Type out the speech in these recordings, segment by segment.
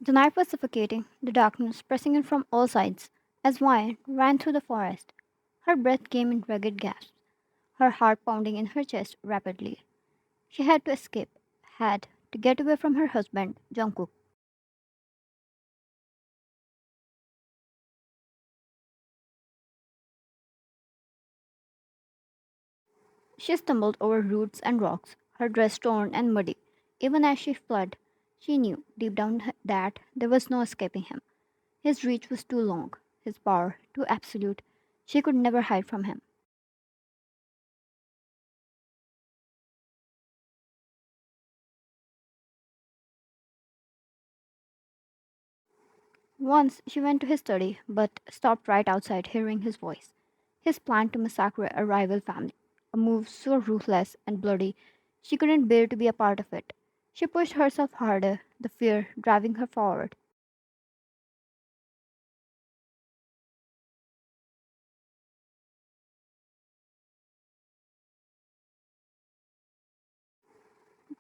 The night was suffocating, the darkness pressing in from all sides. As Vine ran through the forest, her breath came in ragged gasps, her heart pounding in her chest rapidly. She had to escape, had to get away from her husband, Jungkook. She stumbled over roots and rocks, her dress torn and muddy. Even as she fled, she knew deep down that there was no escaping him. His reach was too long, his power too absolute. She could never hide from him. Once she went to his study, but stopped right outside hearing his voice. His plan to massacre a rival family, a move so ruthless and bloody she couldn't bear to be a part of it. She pushed herself harder, the fear driving her forward.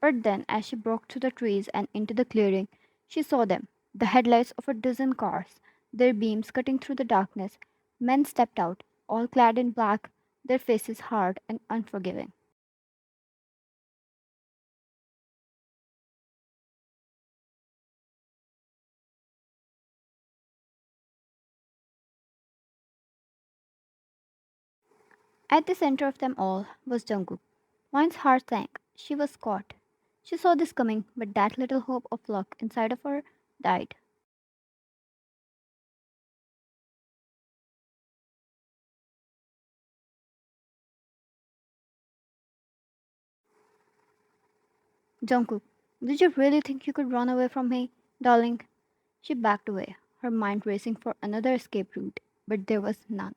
But then, as she broke through the trees and into the clearing, she saw them, the headlights of a dozen cars, their beams cutting through the darkness. Men stepped out, all clad in black, their faces hard and unforgiving. At the center of them all was Jungkook. Mine's heart sank. She was caught. She saw this coming, but that little hope of luck inside of her died. Jungkook, did you really think you could run away from me, darling? She backed away, her mind racing for another escape route, but there was none.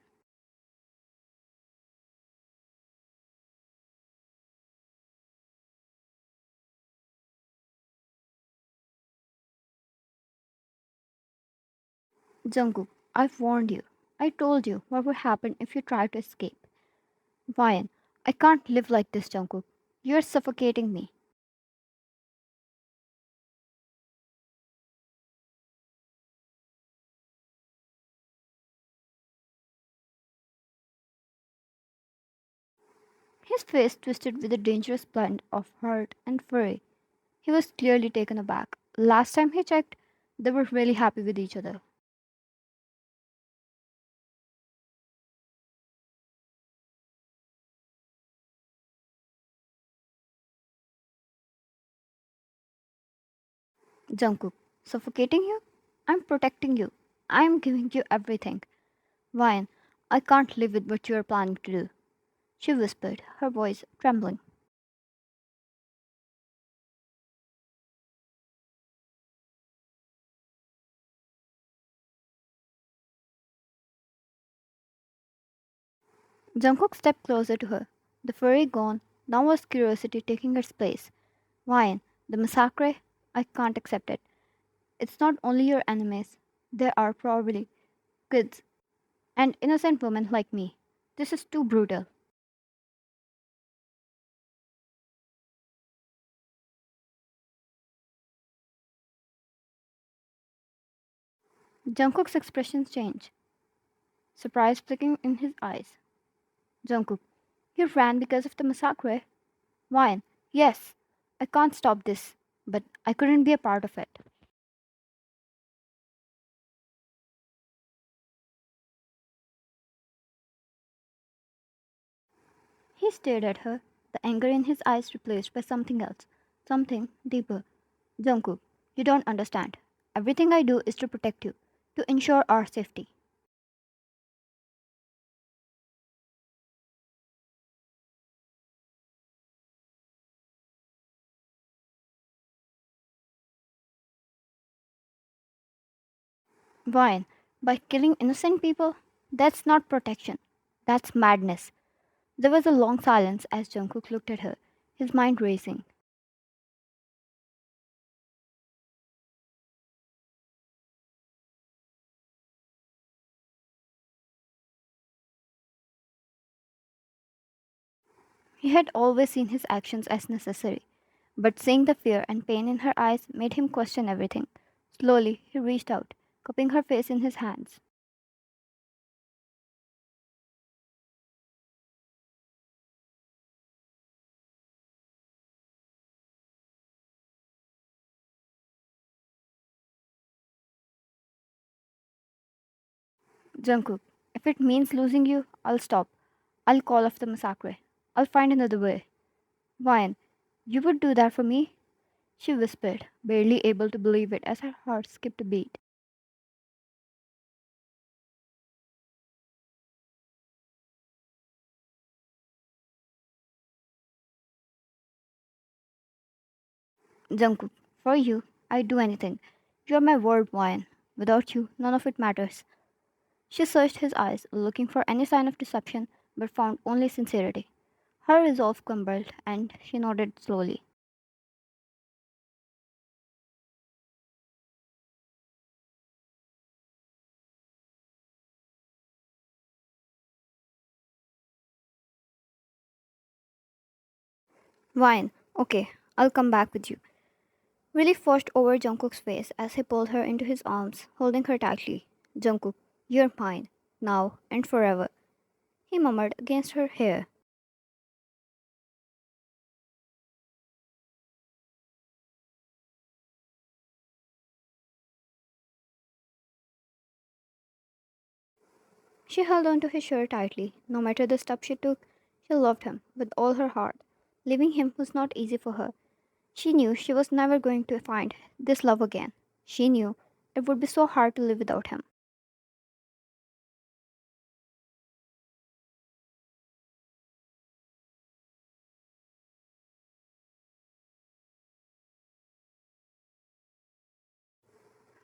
Jungkook, I've warned you. I told you what would happen if you tried to escape. Ryan, I can't live like this, Jungkook. You're suffocating me. His face twisted with a dangerous blend of hurt and fury. He was clearly taken aback. Last time he checked, they were really happy with each other. Jungkook, suffocating you? I'm protecting you. I'm giving you everything. Ryan, I can't live with what you are planning to do. She whispered, her voice trembling. Jungkook stepped closer to her. The fury gone, now was curiosity taking its place. Ryan, the massacre? I can't accept it. It's not only your enemies. There are probably kids and innocent women like me. This is too brutal. Jungkook's expression changed, surprise flicking in his eyes. Jungkook, you ran because of the massacre? Ryan, yes, I can't stop this, but I couldn't be a part of it. He stared at her, the anger in his eyes replaced by something else, something deeper. Jungkook, you don't understand. Everything I do is to protect you, to ensure our safety. Ryan, by killing innocent people? That's not protection. That's madness. There was a long silence as Jungkook looked at her, his mind racing. He had always seen his actions as necessary, but seeing the fear and pain in her eyes made him question everything. Slowly, he reached out, cupping her face in his hands. Jungkook, if it means losing you, I'll stop. I'll call off the massacre. I'll find another way. Wine, you would do that for me? She whispered, barely able to believe it as her heart skipped a beat. Jungkook, for you, I'd do anything. You're my world, Wine. Without you, none of it matters. She searched his eyes, looking for any sign of deception, but found only sincerity. Her resolve crumbled, and she nodded slowly. Wine, okay, I'll come back with you. Willie flushed over Jungkook's face as he pulled her into his arms, holding her tightly. Jungkook, you're mine, now and forever, he murmured against her hair. She held on to his shirt tightly. No matter the step she took, she loved him with all her heart. Leaving him was not easy for her. She knew she was never going to find this love again. She knew it would be so hard to live without him.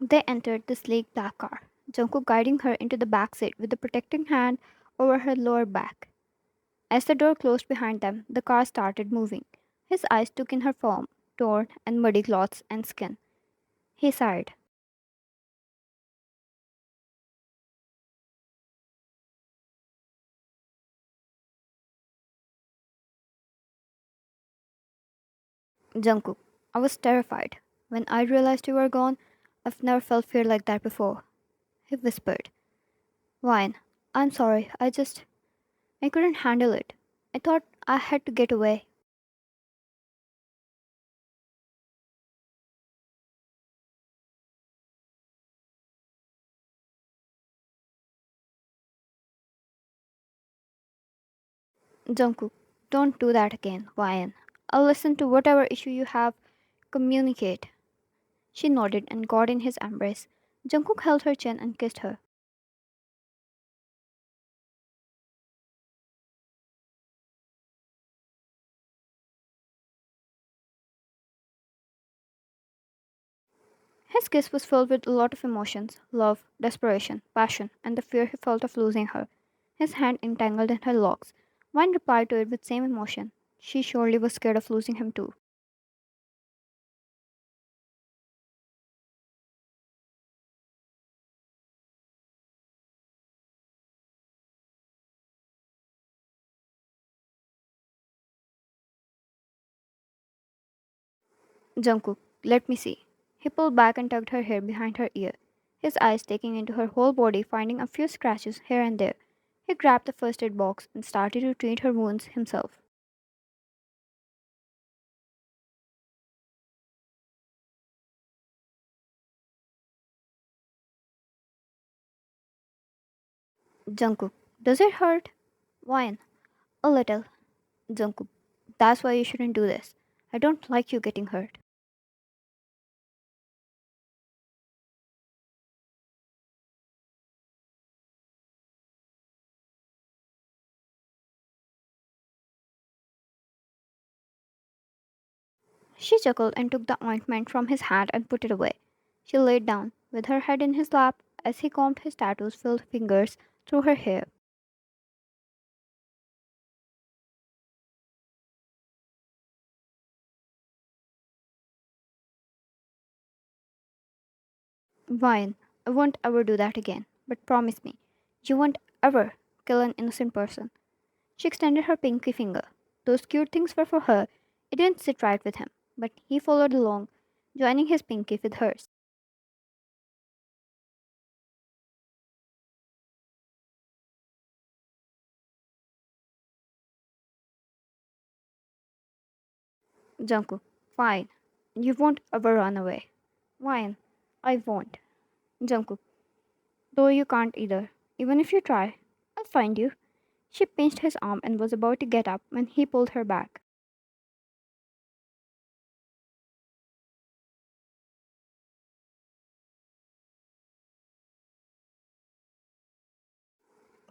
They entered the sleek black car, Jungkook guiding her into the back seat with a protecting hand over her lower back. As the door closed behind them, the car started moving. His eyes took in her form, torn and muddy clothes and skin. He sighed. Jungkook, I was terrified. When I realized you were gone, I've never felt fear like that before. He whispered. Wine, I'm sorry, I couldn't handle it. I thought I had to get away. Jungkook, don't do that again, Wine. I'll listen to whatever issue you have. Communicate. She nodded and got in his embrace. Jungkook held her chin and kissed her. His kiss was filled with a lot of emotions love, desperation, passion, and the fear he felt of losing her. His hand entangled in her locks. Wine replied to it with same emotion. She surely was scared of losing him too. Jungkook, let me see. He pulled back and tugged her hair behind her ear, his eyes taking into her whole body, finding a few scratches here and there. He grabbed the first aid box and started to treat her wounds himself. Jungkook, does it hurt? Wine. A little. Jungkook, that's why you shouldn't do this. I don't like you getting hurt. She chuckled and took the ointment from his hand and put it away. She laid down, with her head in his lap, as he combed his tattoos filled fingers through her hair. Vine, I won't ever do that again, but promise me, you won't ever kill an innocent person. She extended her pinky finger. Those cute things were for her. It didn't sit right with him, but he followed along, joining his pinky with hers. Jungkook, fine. You won't ever run away. Fine. I won't. Jungkook, though you can't either. Even if you try, I'll find you. She pinched his arm and was about to get up when he pulled her back.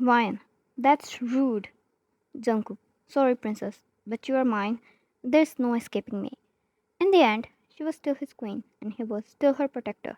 Wine. That's rude. Jungkook, sorry, princess, but you are mine. There's no escaping me. In the end, she was still his queen, and he was still her protector.